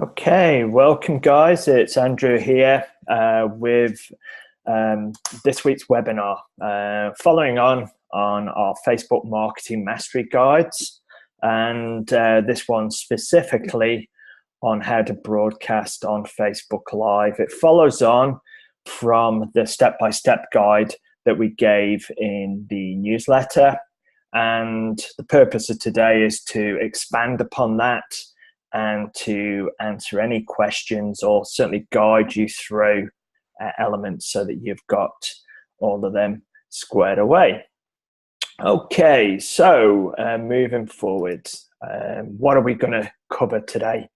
Okay, welcome guys. It's Andrew here with this week's webinar, following on our Facebook Marketing Mastery Guides, and this one specifically on how to broadcast on Facebook Live. It follows on from the step-by-step guide that we gave in the newsletter, and the purpose of today is to expand upon that and to answer any questions or certainly guide you through elements so that you've got all of them squared away. Okay, so moving forward, what are we going to cover today?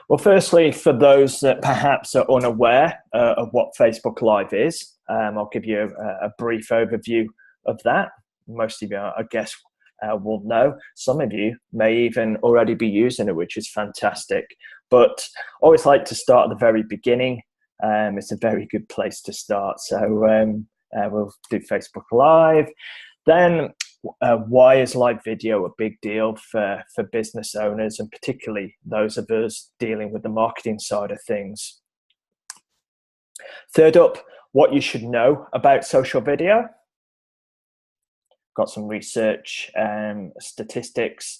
Well, firstly, for those that perhaps are unaware of what Facebook Live is, I'll give you a brief overview of that. Most of you, I guess, will know. Some of you may even already be using it, which is fantastic. But I always like to start at the very beginning. It's a very good place to start. So we'll do Facebook Live. Then why is live video a big deal for business owners, and particularly those of us dealing with the marketing side of things? Third up, what you should know about social video. Got some research, statistics,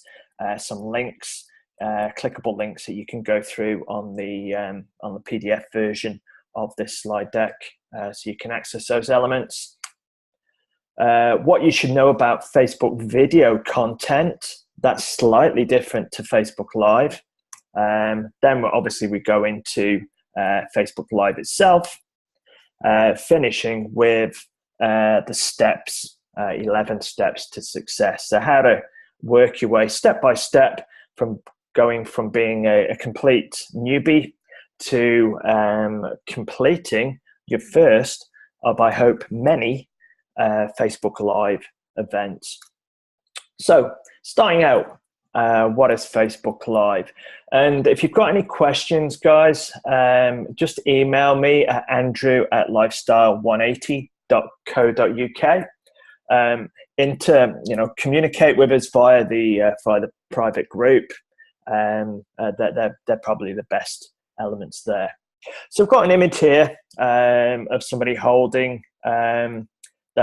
some links, clickable links that you can go through on the PDF version of this slide deck, so you can access those elements. What you should know about Facebook video content. That's slightly different to Facebook Live. Then obviously we go into Facebook Live itself, finishing with the steps. 11 steps to success. So how to work your way step by step from going from being a complete newbie to completing your first of, I hope, many Facebook Live events. So starting out, what is Facebook Live? And if you've got any questions, guys, just email me at andrew@lifestyle180.co.uk. Communicate with us via the private group. They're probably the best elements there. So I've got an image here of somebody holding their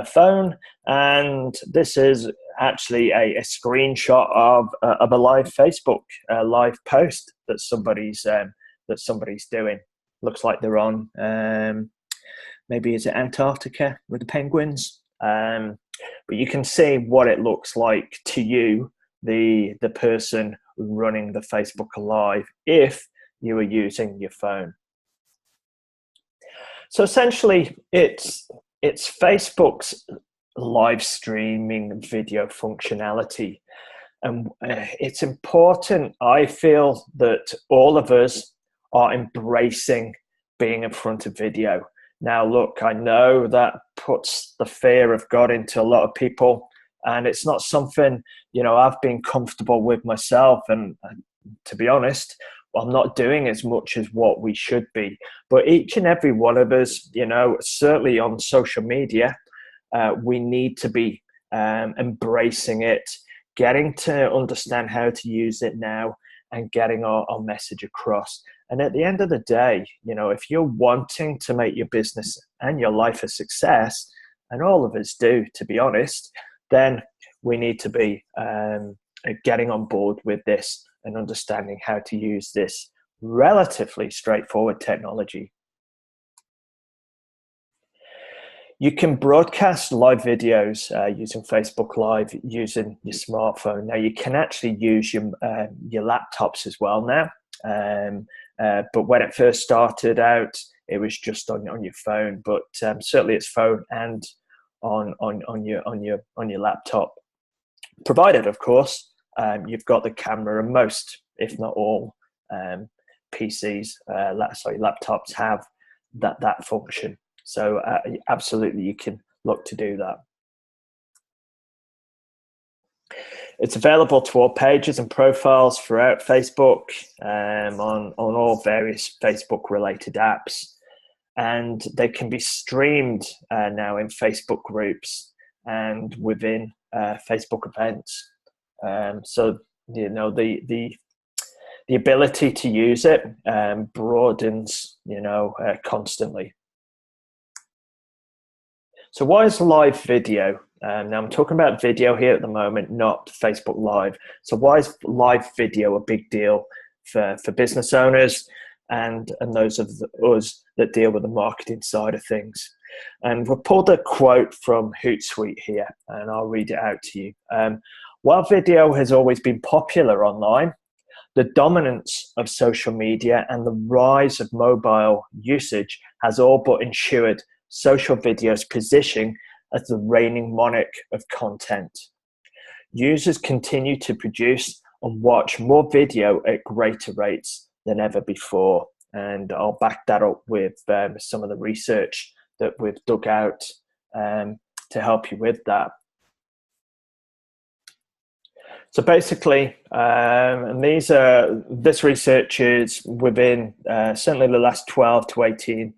phone, and this is actually a screenshot of a live Facebook live post that somebody's doing. Looks like they're on maybe is it Antarctica with the penguins. But you can see what it looks like to you, the person running the Facebook Live, if you are using your phone. So essentially, it's Facebook's live streaming video functionality, and it's important, I feel, that all of us are embracing being in front of video. Now, look, I know that puts the fear of God into a lot of people, and it's not something, I've been comfortable with myself. And to be honest, I'm not doing as much as what we should be. But each and every one of us, certainly on social media, we need to be embracing it, getting to understand how to use it now, and getting our message across. And at the end of the day, if you're wanting to make your business and your life a success, and all of us do, to be honest, then we need to be getting on board with this and understanding how to use this relatively straightforward technology. You can broadcast live videos using Facebook Live using your smartphone. Now, you can actually use your laptops as well now. But when it first started out, it was just on your phone. But certainly, it's phone and on your laptop, provided, of course, you've got the camera. And most, if not all, laptops have that function. So absolutely, you can look to do that. It's available to all pages and profiles throughout Facebook, on all various Facebook-related apps, and they can be streamed now in Facebook groups and within Facebook events. So the the ability to use it broadens, constantly. So why is live video? Now I'm talking about video here at the moment, not Facebook Live. So why is live video a big deal for business owners and those of us that deal with the marketing side of things? And we've pulled a quote from Hootsuite here, and I'll read it out to you. While video has always been popular online, the dominance of social media and the rise of mobile usage has all but ensured social video's position as the reigning monarch of content. Users continue to produce and watch more video at greater rates than ever before. And I'll back that up with some of the research that we've dug out to help you with that. So basically, and this research is within certainly the last 12 to 18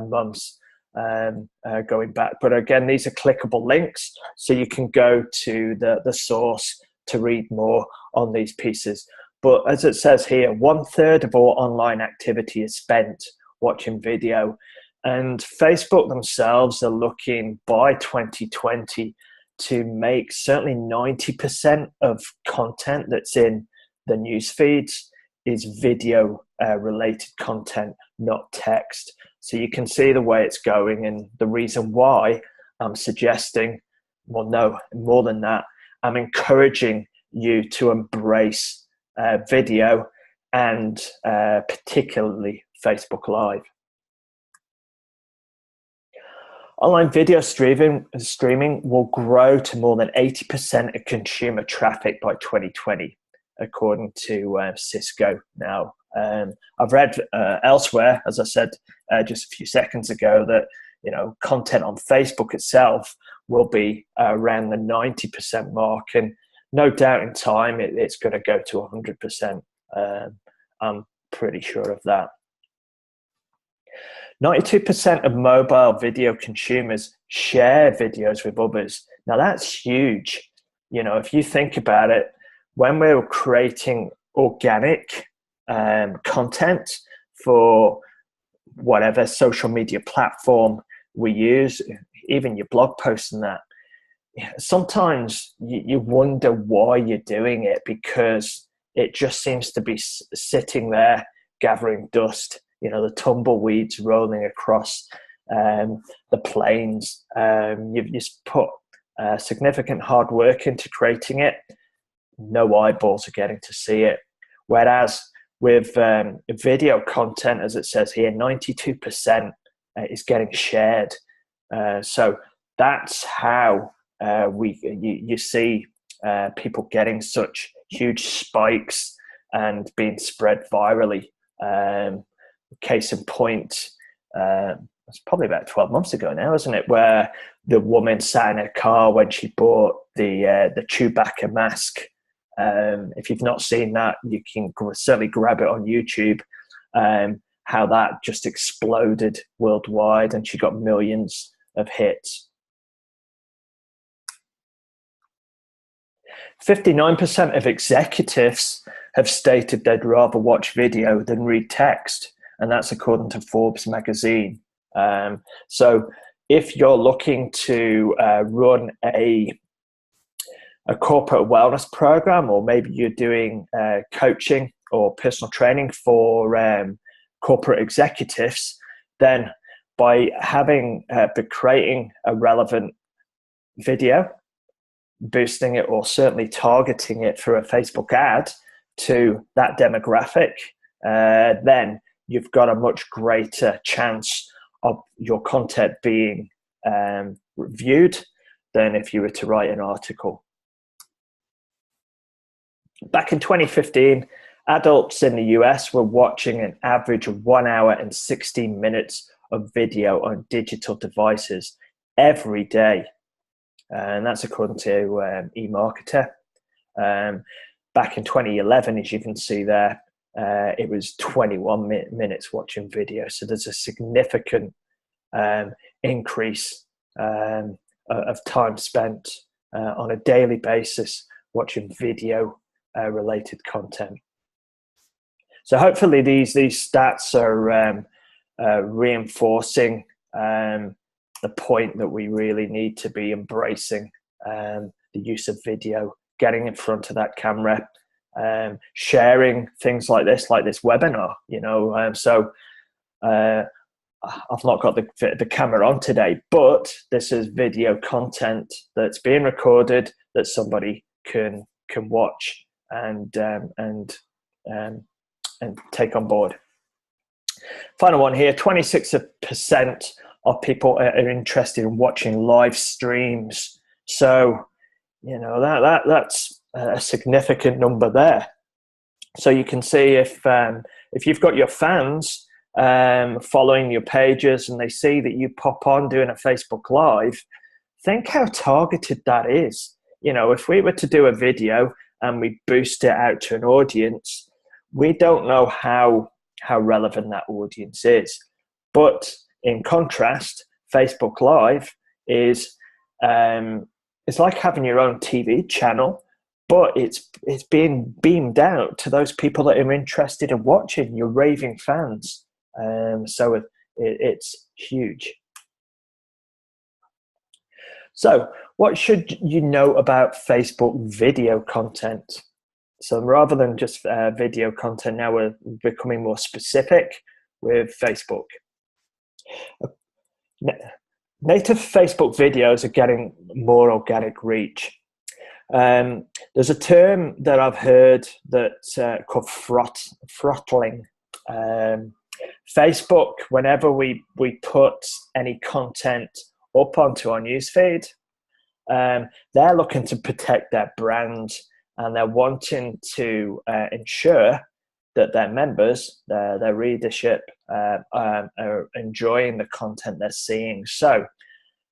months going back. But again, these are clickable links, so you can go to the source to read more on these pieces. But as it says here, 1/3 of all online activity is spent watching video. And Facebook themselves are looking by 2020 to make certainly 90% of content that's in the news feeds is video related content, not text. So you can see the way it's going, and the reason why I'm suggesting, well, no, more than that, I'm encouraging you to embrace video and particularly Facebook Live. Online video streaming will grow to more than 80% of consumer traffic by 2020, according to Cisco. Now, I've read elsewhere, as I said just a few seconds ago, that content on Facebook itself will be around the 90% mark, and no doubt in time it's going to go to 100%. I'm pretty sure of that. 92% of mobile video consumers share videos with others. Now that's huge. If you think about it, when we're creating organic content for whatever social media platform we use, even your blog posts and that, sometimes you wonder why you're doing it, because it just seems to be sitting there gathering dust. The tumbleweeds rolling across the plains. You've just put significant hard work into creating it. No eyeballs are getting to see it. Whereas with video content, as it says here, 92% is getting shared. So that's how you see people getting such huge spikes and being spread virally. Case in point, it's probably about 12 months ago now, isn't it, where the woman sat in her car when she bought the Chewbacca mask. If you've not seen that, you can certainly grab it on YouTube, how that just exploded worldwide, and she got millions of hits. 59% of executives have stated they'd rather watch video than read text, and that's according to Forbes magazine. So if you're looking to run a corporate wellness program, or maybe you're doing coaching or personal training for corporate executives, then by creating a relevant video, boosting it, or certainly targeting it through a Facebook ad to that demographic, then you've got a much greater chance of your content being viewed than if you were to write an article. Back in 2015, adults in the US were watching an average of 1 hour and 16 minutes of video on digital devices every day. And that's according to eMarketer. Back in 2011, as you can see there, it was 21 minutes watching video. So there's a significant increase of time spent on a daily basis watching video related content. So hopefully these stats are reinforcing the point that we really need to be embracing the use of video, getting in front of that camera, sharing things like this webinar, so I've not got the camera on today, but this is video content that's being recorded that somebody can watch and take on board. Final one here: 26% of people are interested in watching live streams. So, that's a significant number there. So you can see if you've got your fans following your pages and they see that you pop on doing a Facebook Live, think how targeted that is. If we were to do a video and we boost it out to an audience, we don't know how relevant that audience is. But in contrast, Facebook Live is it's like having your own TV channel, but it's being beamed out to those people that are interested in watching, your raving fans. So it's huge. So what should you know about Facebook video content? So rather than just video content, now we're becoming more specific with Facebook. Native Facebook videos are getting more organic reach. There's a term that I've heard that's called throttling. Facebook, whenever we put any content up onto our newsfeed, they're looking to protect their brand, and they're wanting to ensure that their members, their readership, are enjoying the content they're seeing. So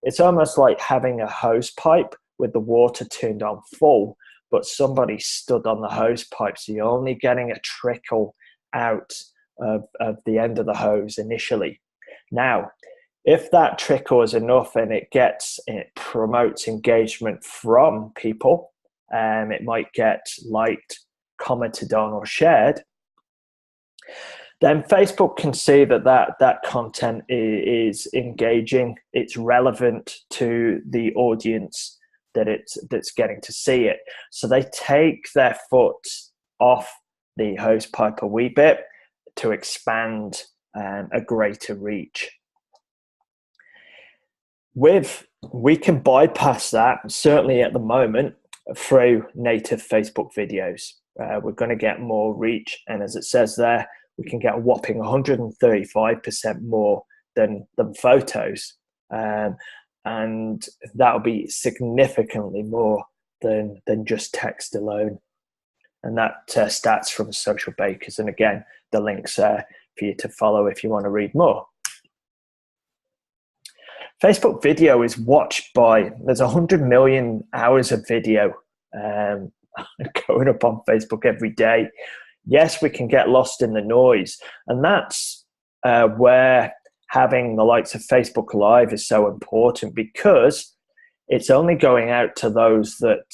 it's almost like having a hose pipe with the water turned on full, but somebody stood on the hose pipe, so you're only getting a trickle out of the end of the hose initially. Now, if that trickle is enough and it promotes engagement from people, it might get liked, commented on, or shared, then Facebook can see that content is engaging, it's relevant to the audience that's getting to see it. So they take their foot off the hose pipe a wee bit to expand a greater reach. We can bypass that, certainly at the moment, through native Facebook videos. We're going to get more reach, and as it says there, we can get a whopping 135% more than photos, and that'll be significantly more than just text alone. And that stats from Social Bakers, and again, the links for you to follow if you want to read more. Facebook video is watched by, there's 100 million hours of video going up on Facebook every day. Yes, we can get lost in the noise, and that's where having the likes of Facebook Live is so important, because it's only going out to those that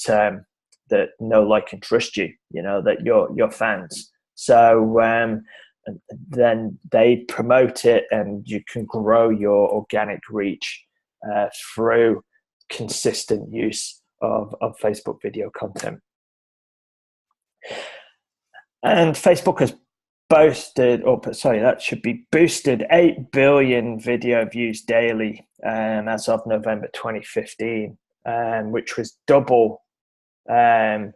know, like, and trust you, that you're fans. So then they promote it, and you can grow your organic reach through consistent use of Facebook video content. And Facebook has boosted 8 billion video views daily as of November 2015, which was double that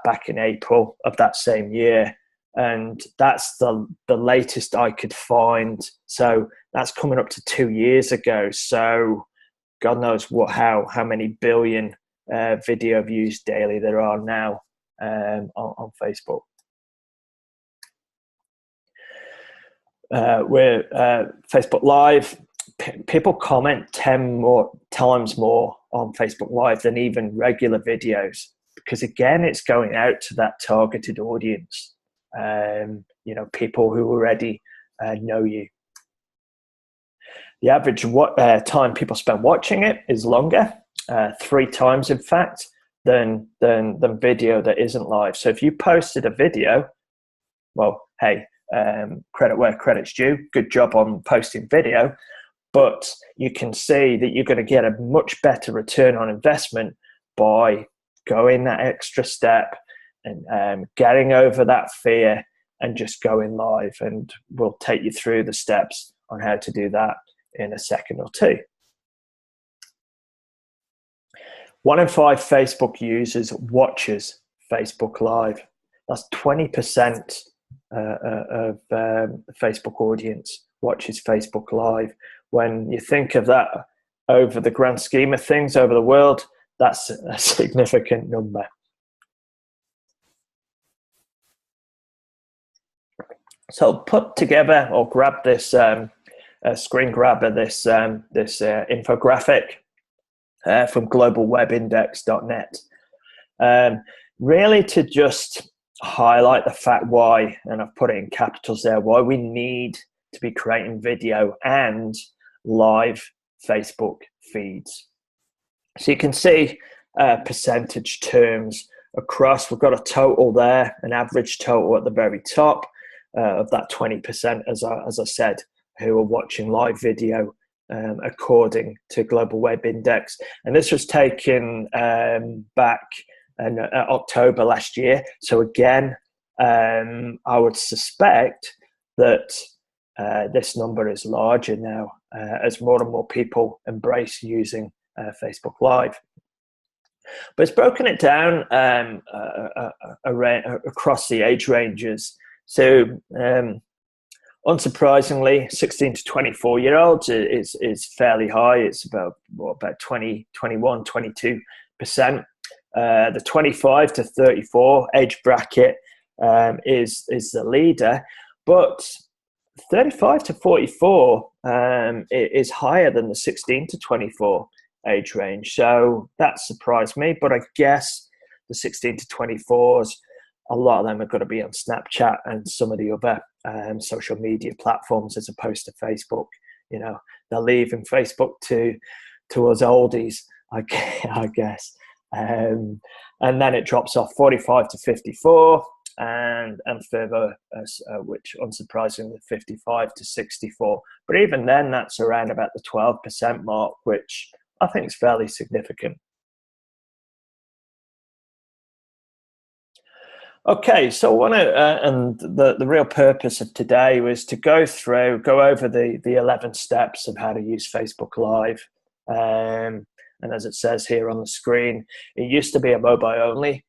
back in April of that same year. And that's the latest I could find. So that's coming up to 2 years ago. So God knows how many billion video views daily there are now on Facebook. With Facebook Live, people comment 10 times more on Facebook Live than even regular videos, because again, it's going out to that targeted audience. People who already know you. The average time people spend watching it is longer, 3 times, in fact, than video that isn't live. So if you posted a video well, hey, credit where credit's due. Good job on posting video. But you can see that you're going to get a much better return on investment by going that extra step and getting over that fear and just going live. And we'll take you through the steps on how to do that in a second or two. 1 in 5 Facebook users watches Facebook Live. That's 20% of the Facebook audience watches Facebook Live. When you think of that over the grand scheme of things over the world, that's a significant number. So put together or grab this screen grabber, this infographic from globalwebindex.net, really to just highlight the fact why, and I've put it in capitals there, why we need to be creating video and live Facebook feeds. So you can see percentage terms across. We've got a total there, an average total at the very top of that 20%, as I said, who are watching live video according to Global Web Index. And this was taken back in October last year. So again, I would suspect that this number is larger now as more and more people embrace using Facebook Live. But it's broken it down across the age ranges. So unsurprisingly, 16 to 24-year-olds is fairly high. It's about 20, 21, 22%. The 25 to 34 age bracket is the leader, but 35 to 44 is higher than the 16 to 24 age range. So that surprised me, but I guess the 16 to 24s, a lot of them are going to be on Snapchat and some of the other social media platforms as opposed to Facebook. You know, they're leaving Facebook to us oldies, I guess. And then it drops off 45 to 54 and further, which unsurprisingly 55 to 64. But even then, that's around about the 12% mark, which I think is fairly significant. Okay, so I want to, and the real purpose of today was to go over the 11 steps of how to use Facebook Live. And as it says here on the screen, it used to be a mobile-only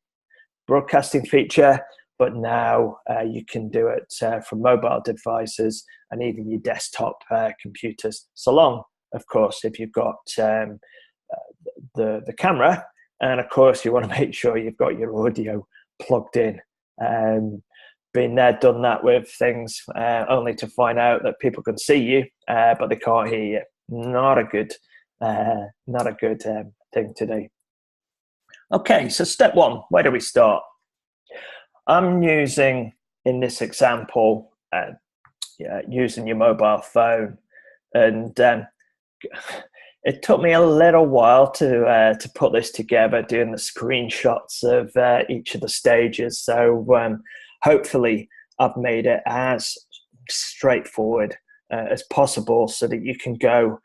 broadcasting feature, but now you can do it from mobile devices and even your desktop computers. So long, of course, if you've got the camera, and of course you want to make sure you've got your audio plugged in. Been there, done that with things, only to find out that people can see you, but they can't hear you. Not a good thing to do. Okay, so step one, where do we start? I'm using, in this example, using your mobile phone, and it took me a little while to put this together, doing the screenshots of each of the stages. So hopefully I've made it as straightforward as possible so that you can go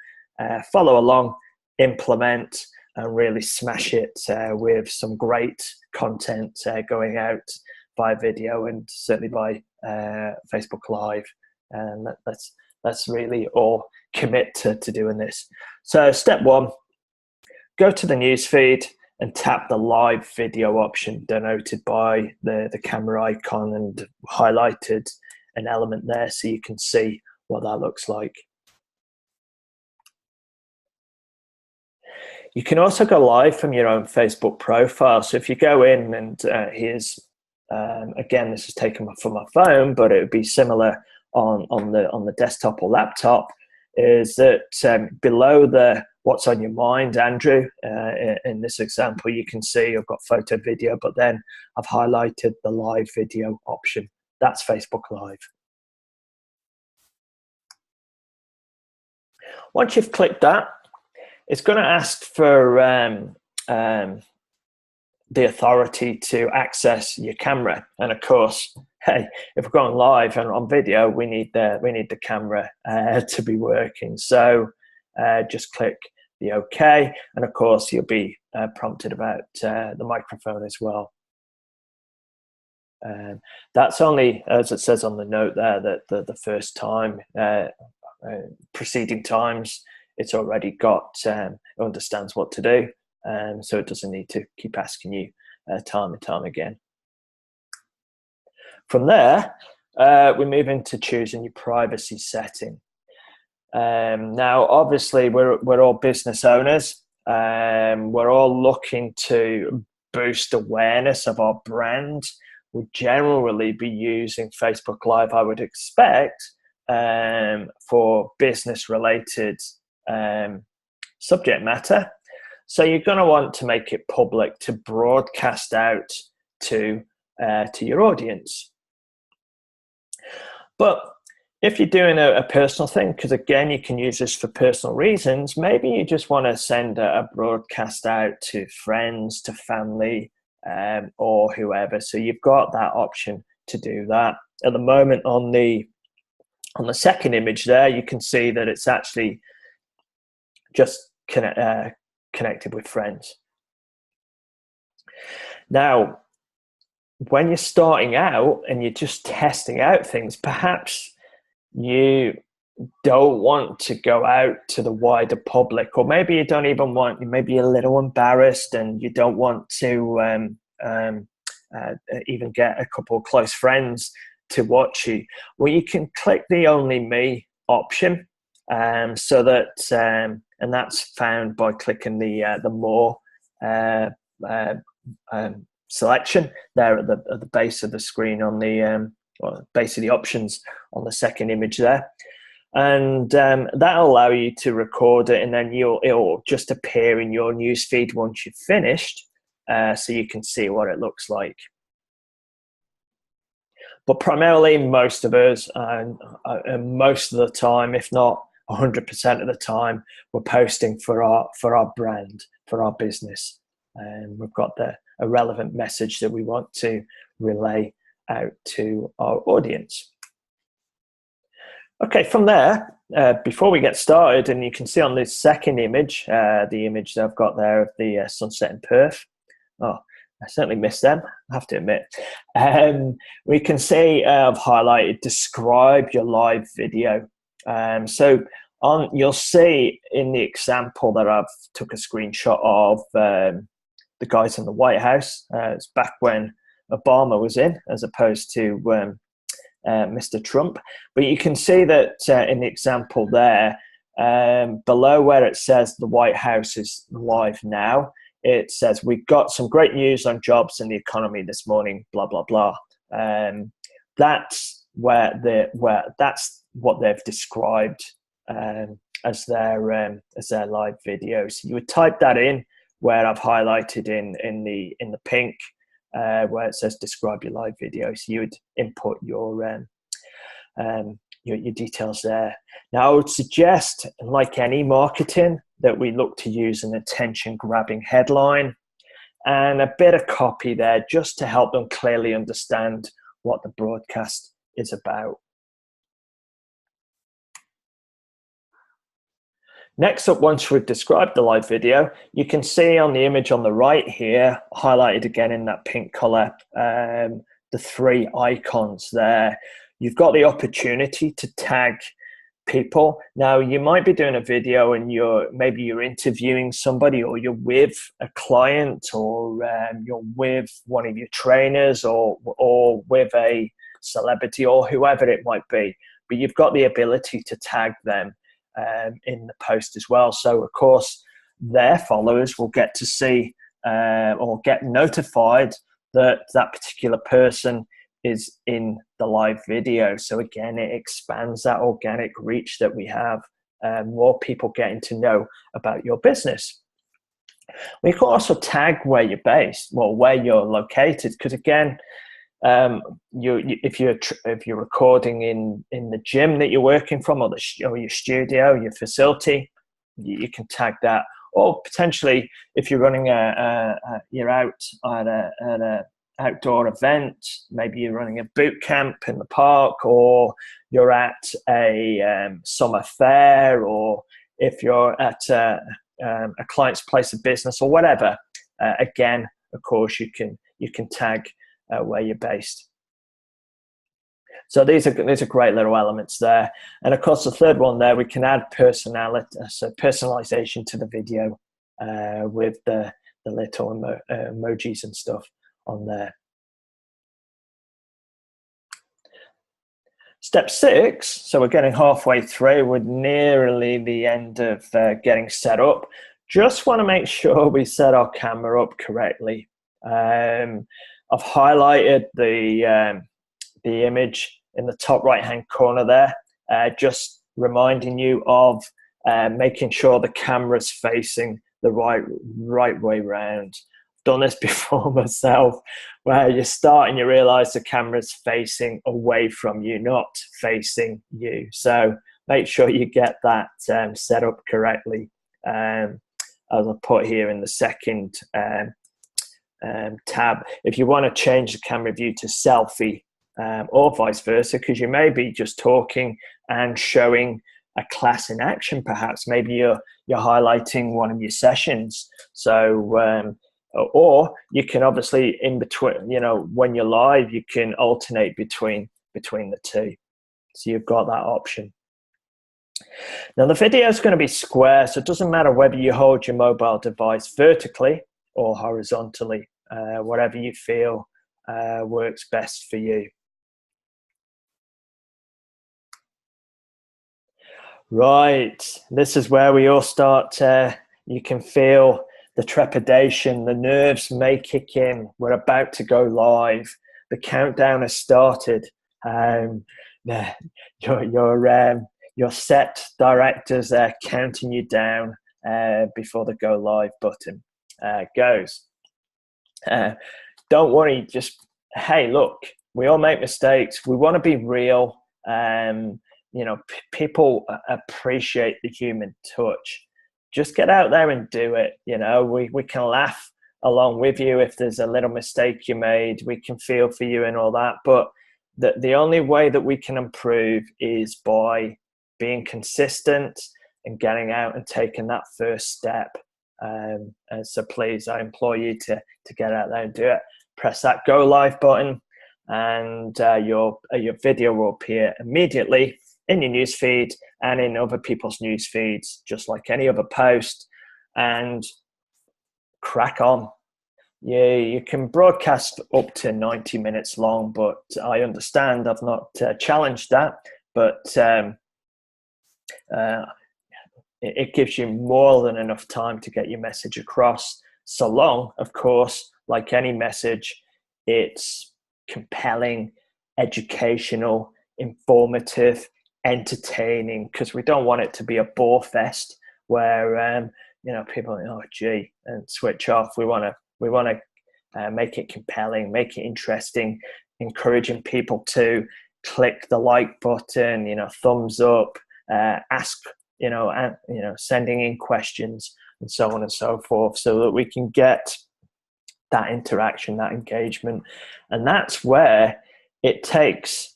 follow along, implement, and really smash it with some great content going out by video and certainly by Facebook Live. And let's really all commit to doing this. So step one, go to the newsfeed and tap the live video option denoted by the camera icon and highlighted an element there so you can see what that looks like. You can also go live from your own Facebook profile. So if you go in and here's, again, this is taken from my phone, but it would be similar on the desktop or laptop, is that below the what's on your mind, Andrew, in this example, you can see I've got photo video, but then I've highlighted the live video option. That's Facebook Live. Once you've clicked that, it's going to ask for the authority to access your camera. And of course, hey, if we're going live and on video, we need the camera to be working. So just click the OK, and of course you'll be prompted about the microphone as well. That's only, as it says on the note there, that the first time, preceding times, it's already got, it understands what to do, so it doesn't need to keep asking you time and time again. From there, we move into choosing your privacy setting. Now, obviously, we're all business owners. We're all looking to boost awareness of our brand. We'll generally be using Facebook Live, I would expect, for business-related subject matter. So you're going to want to make it public to broadcast out to your audience. But if you're doing a personal thing, because again, you can use this for personal reasons, maybe you just want to send a broadcast out to friends, to family, or whoever. So you've got that option to do that. At the moment, on the second image there, you can see that it's actually just connected with friends. Now, when you're starting out and you're just testing out things, perhaps you don't want to go out to the wider public, or maybe you don't even want, you may be a little embarrassed and you don't want to even get a couple of close friends to watch you. Well, you can click the Only Me option, so that and that's found by clicking the More selection there at the base of the screen on the base of the options on the second image there, and that'll allow you to record it, and then it'll just appear in your newsfeed once you've finished, so you can see what it looks like. But primarily, most of us, most of the time, if not 100% of the time, we're posting for our brand, for our business, and we've got a relevant message that we want to relay out to our audience. Okay, from there, before we get started, and you can see on this second image, the image that I've got there of the sunset in Perth. Oh, I certainly missed them, I have to admit. We can see I've highlighted describe your live video. So you'll see in the example that I've took a screenshot of the guys in the White House. It's back when Obama was in, as opposed to Mr. Trump. But you can see that in the example there, below where it says the White House is live now, it says we've got some great news on jobs and the economy this morning, blah, blah, blah. That's that's what they've described as their live video. So you would type that in where I've highlighted in the pink, where it says describe your live video. So you would input your details there. Now, I would suggest, like any marketing, that we look to use an attention-grabbing headline and a bit of copy there, just to help them clearly understand what the broadcast is about. Next up, once we've described the live video, you can see on the image on the right here, highlighted again in that pink color, the three icons there. You've got the opportunity to tag people. Now, you might be doing a video and maybe you're interviewing somebody, or you're with a client, or you're with one of your trainers, or with a celebrity, or whoever it might be. But you've got the ability to tag them in the post as well. So, of course, their followers will get to see or get notified that that particular person is in the live video. So again, it expands that organic reach that we have, more people getting to know about your business. We can also tag where you're based, well, where you're located, because again, if you're recording in the gym that you're working from, or your studio, your facility, you can tag that. Or potentially, if you're running you're out at outdoor event. Maybe you're running a boot camp in the park, or you're at a summer fair, or if you're at a client's place of business or whatever. Again, of course, you can tag where you're based. So these are great little elements there. And of course, the third one there, we can add personalization to the video with the little emojis and stuff on there. Step 6, so we're getting halfway through. We're nearly the end of getting set up. Just want to make sure we set our camera up correctly. I've highlighted the image in the top right-hand corner there, just reminding you of making sure the camera's facing the right way round. Done this before myself, where you start and you realize the camera's facing away from you, not facing you. So make sure you get that set up correctly, as I put here in the second tab. If you want to change the camera view to selfie, or vice versa, because you may be just talking and showing a class in action. Perhaps maybe you're highlighting one of your sessions. So or you can obviously, in between, when you're live, you can alternate between the two. So you've got that option. Now the video is going to be square, so it doesn't matter whether you hold your mobile device vertically or horizontally, whatever you feel works best for you. Right, this is where we all start. You can feel the trepidation, the nerves may kick in. We're about to go live. The countdown has started. Your set directors are counting you down before the go live button goes. Don't worry, just, hey, look, we all make mistakes. We want to be real. People appreciate the human touch. Just get out there and do it. We can laugh along with you if there's a little mistake you made. We can feel for you and all that. But the only way that we can improve is by being consistent and getting out and taking that first step. And so please, I implore you to get out there and do it. Press that go live button, and your video will appear immediately in your news feed and in other people's news feeds, just like any other post, and crack on. Yeah, you can broadcast up to 90 minutes long, but I understand, I've not challenged that, but it gives you more than enough time to get your message across, so long, of course, like any message, it's compelling, educational, informative, entertaining, because we don't want it to be a bore fest where people are, oh gee, and switch off. We want to make it compelling, make it interesting, encouraging people to click the like button, thumbs up, ask, sending in questions and so on and so forth, so that we can get that interaction, that engagement. And that's where it takes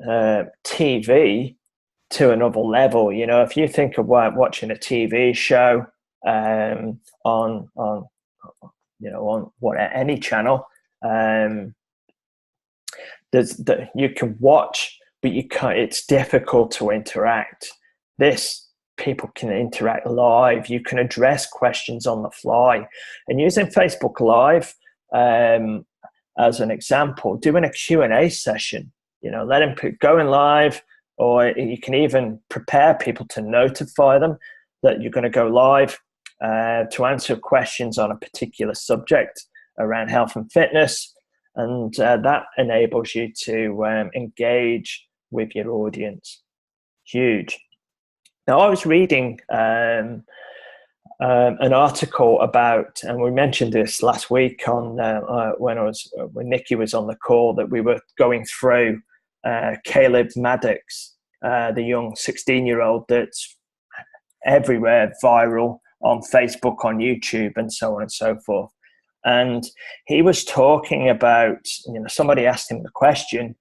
TV to another level. If you think of watching a TV show on any channel, you can watch, but you can't. It's difficult to interact. People can interact live. You can address questions on the fly, and using Facebook Live as an example, doing a Q&A session. Let them go in live, or you can even prepare people to notify them that you're going to go live to answer questions on a particular subject around health and fitness. And that enables you to engage with your audience. Huge. Now, I was reading an article about, and we mentioned this last week on when Nikki was on the call, that we were going through Caleb Maddox, the young 16-year-old that's everywhere, viral on Facebook, on YouTube, and so on and so forth. And he was talking about, somebody asked him the question,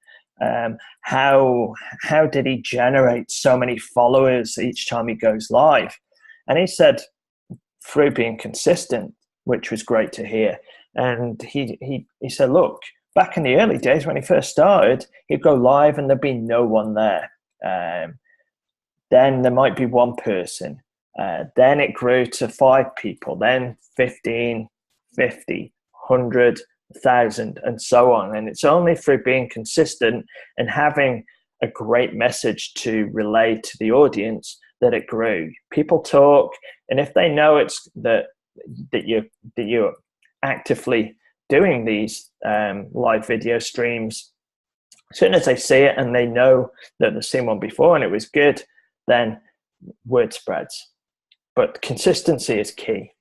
how did he generate so many followers each time he goes live? And he said, through being consistent, which was great to hear. And he said, look, back in the early days when he first started, he'd go live and there'd be no one there. Then there might be one person. Then it grew to 5 people, then 15, 50, 100, 1,000, and so on. And it's only through being consistent and having a great message to relay to the audience that it grew. People talk, and if they know it's that you're actively doing these live video streams, as soon as they see it and they know that they've seen one before and it was good, then word spreads. But consistency is key.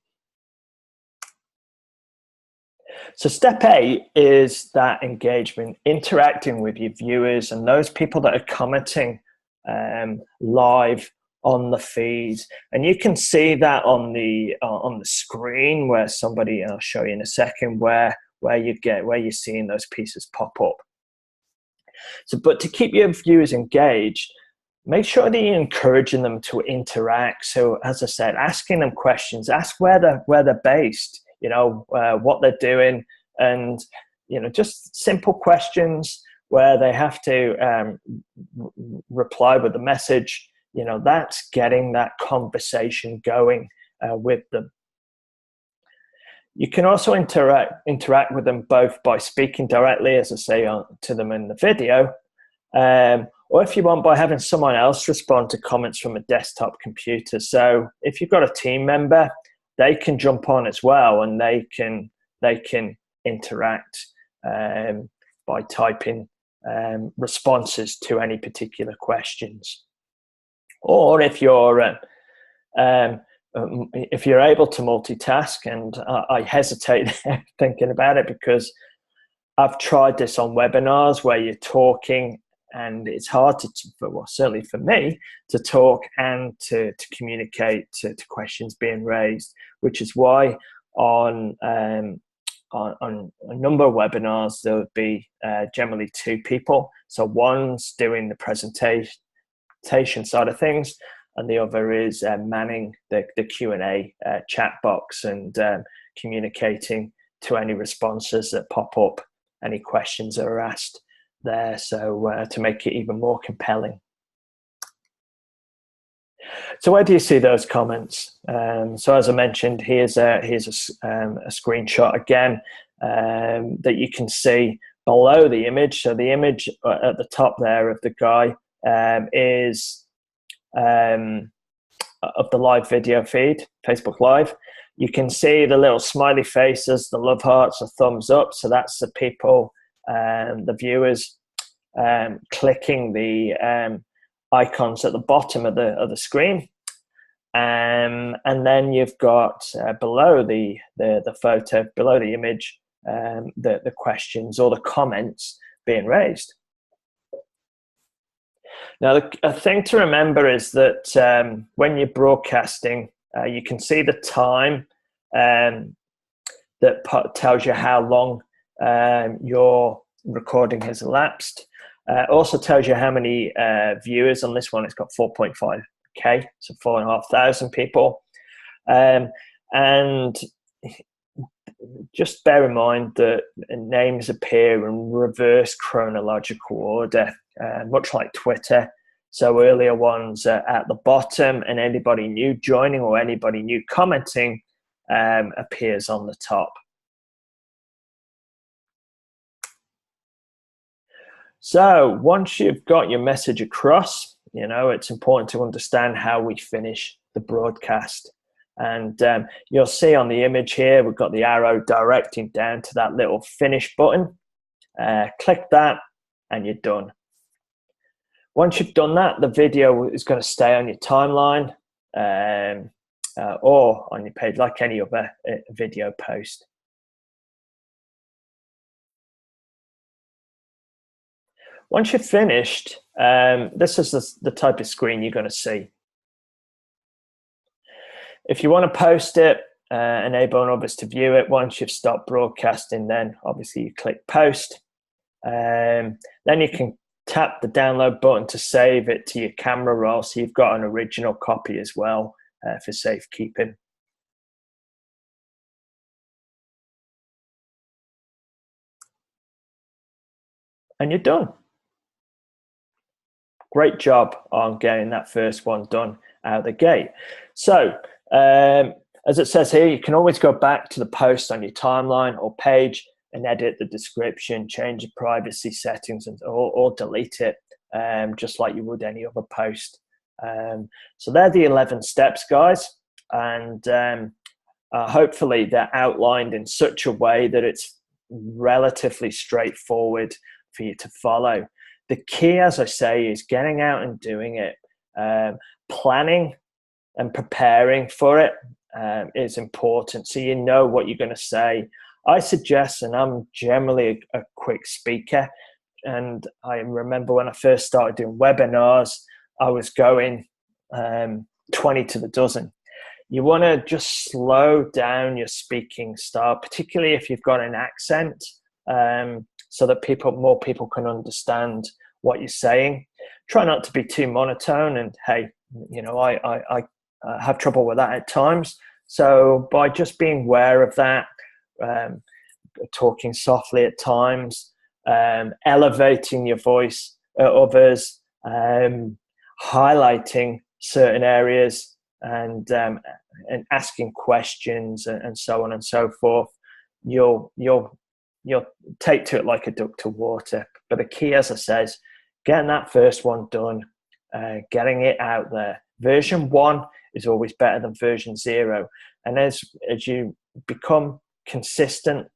So step 8 is that engagement, interacting with your viewers and those people that are commenting live on the feed. And you can see that on the screen where somebody, I'll show you in a second, where you're seeing those pieces pop up. So, but to keep your viewers engaged, make sure that you're encouraging them to interact. So as I said, asking them questions, ask where they're based, what they're doing, and just simple questions where they have to reply with a message. That's getting that conversation going with them. You can also interact with them both by speaking directly, as I say, to them in the video, or if you want, by having someone else respond to comments from a desktop computer. So if you've got a team member, they can jump on as well, and they can interact by typing responses to any particular questions. Or if you're able to multitask, and I hesitate thinking about it because I've tried this on webinars where you're talking, and it's hard certainly for me, to talk and to communicate to questions being raised, which is why on a number of webinars there would be generally 2 people. So one's doing the presentation side of things, and the other is manning the Q&A chat box and communicating to any responses that pop up, any questions that are asked there, so to make it even more compelling. So where do you see those comments? So as I mentioned, here's a screenshot again that you can see below the image. So the image at the top there of the guy is of the live video feed, Facebook Live. You can see the little smiley faces, the love hearts, the thumbs up. So that's the people, the viewers, clicking the icons at the bottom of the screen. And then you've got below the photo, below the image, the questions or the comments being raised. Now, a thing to remember is that when you're broadcasting, you can see the time that tells you how long your recording has elapsed. Also tells you how many viewers. On this one, it's got 4.5K, so 4,500 people. And just bear in mind that names appear in reverse chronological order, much like Twitter. So earlier ones are at the bottom, and anybody new joining or anybody new commenting appears on the top. So once you've got your message across, it's important to understand how we finish the broadcast. And you'll see on the image here, we've got the arrow directing down to that little finish button. Click that and you're done. Once you've done that, the video is going to stay on your timeline or on your page like any other video post. Once you've finished, this is the type of screen you're going to see. If you want to post it, enabling others to view it. Once you've stopped broadcasting, then obviously you click post. Then you can tap the download button to save it to your camera roll, so you've got an original copy as well for safekeeping. And you're done. Great job on getting that first one done out of the gate. So as it says here, you can always go back to the post on your timeline or page and edit the description, change the privacy settings, or delete it, just like you would any other post. So they're the 11 steps, guys. And hopefully they're outlined in such a way that it's relatively straightforward for you to follow. The key, as I say, is getting out and doing it. Planning and preparing for it is important, so you know what you're going to say. I suggest, and I'm generally a quick speaker, and I remember when I first started doing webinars, I was going 20 to the dozen. You want to just slow down your speaking style, particularly if you've got an accent, so that more people can understand what you're saying. Try not to be too monotone, and hey, you know, I have trouble with that at times. So by just being aware of that, talking softly at times, elevating your voice at others, highlighting certain areas, and asking questions, and so on and so forth, you'll take to it like a duck to water. But the key, as I says, getting that first one done, getting it out there. Version 1 is always better than version 0. And as you become consistent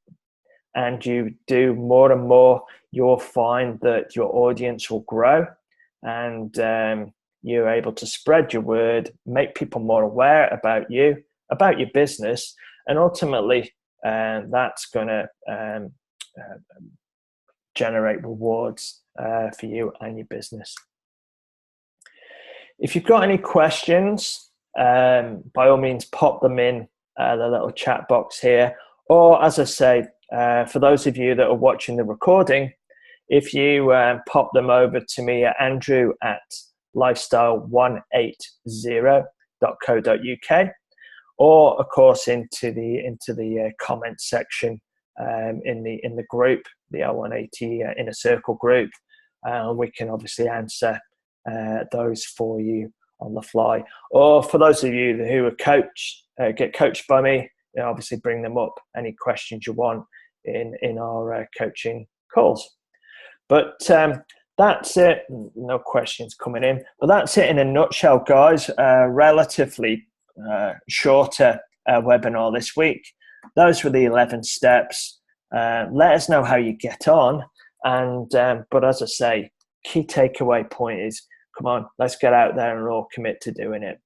and you do more and more, you'll find that your audience will grow, and you're able to spread your word, make people more aware about you, about your business, and ultimately that's going to generate rewards for you and your business. If you've got any questions, by all means, pop them in the little chat box here. Or, as I say, for those of you that are watching the recording, if you pop them over to me at andrew@lifestyle180.co.uk, or of course into the comment section in the group, the L180 Inner Circle group, we can obviously answer those for you on the fly. Or for those of you who are get coached by me, you know, obviously bring them up, any questions you want in our coaching calls. But that's it. No questions coming in, but that's it in a nutshell, guys. Relatively shorter webinar this week. Those were the 11 steps. Let us know how you get on, and but as I say, key takeaway point is, come on, let's get out there and all commit to doing it,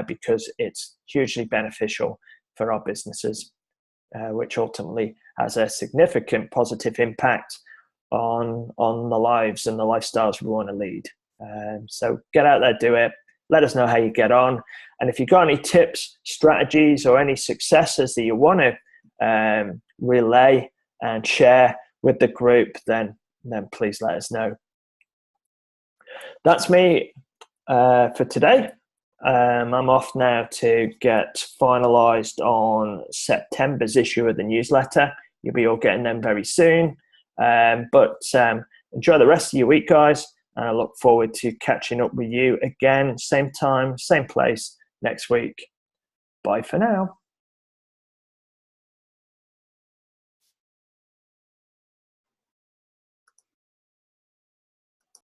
because it's hugely beneficial for our businesses, which ultimately has a significant positive impact on the lives and the lifestyles we want to lead. So get out there, do it. Let us know how you get on. And if you've got any tips, strategies, or any successes that you want to relay and share with the group, then please let us know. That's me for today. I'm off now to get finalized on September's issue of the newsletter. You'll be all getting them very soon. But enjoy the rest of your week, guys. And I look forward to catching up with you again, same time, same place next week. Bye for now.